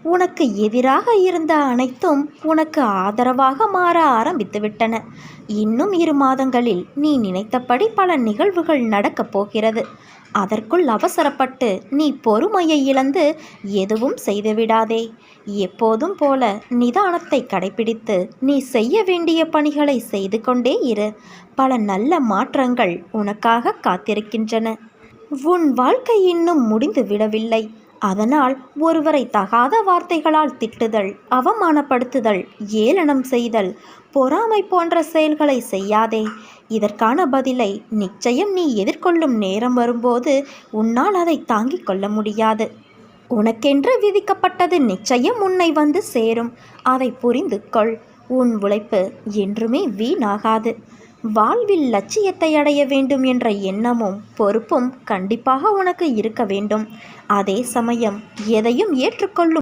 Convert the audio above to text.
உனக்கு எதிராக இருந்த அனைத்தும் உனக்கு ஆதரவாக மாற ஆரம்பித்துவிட்டன. இன்னும் 2 மாதங்களில் நீ நினைத்தபடி பல நிகழ்வுகள் நடக்கப் போகிறது. அதற்குள் அவசரப்பட்டு நீ பொறுமையை இழந்து எதுவும் செய்துவிடாதே. எப்போதும் போல நிதானத்தை கடைபிடித்து நீ செய்ய வேண்டிய பணிகளை செய்து கொண்டே இரு. பல நல்ல மாற்றங்கள் உனக்காக காத்திருக்கின்றன. உன் வாழ்க்கை இன்னும் முடிந்து விடவில்லை. அதனால் ஒருவரை தகாத வார்த்தைகளால் திட்டுதல், அவமானப்படுத்துதல், ஏளனம் செய்தல், பொறாமை போன்ற செயல்களை செய்யாதே. இதற்கான பதிலை நிச்சயம் நீ எதிர்கொள்ளும் நேரம் வரும்போது உன்னால் அதை தாங்கிக் கொள்ள முடியாது. உனக்கென்று விதிக்கப்பட்டது நிச்சயம் உன்னை வந்து சேரும். அதை புரிந்து கொள். உன் உழைப்பு என்றுமே வீணாகாது. வாழ்வில் லட்சியத்தை அடைய வேண்டும் என்ற எண்ணமும் பொறுப்பும் கண்டிப்பாக உனக்கு இருக்க வேண்டும். அதே சமயம் எதையும் ஏற்றுக்கொள்ளும்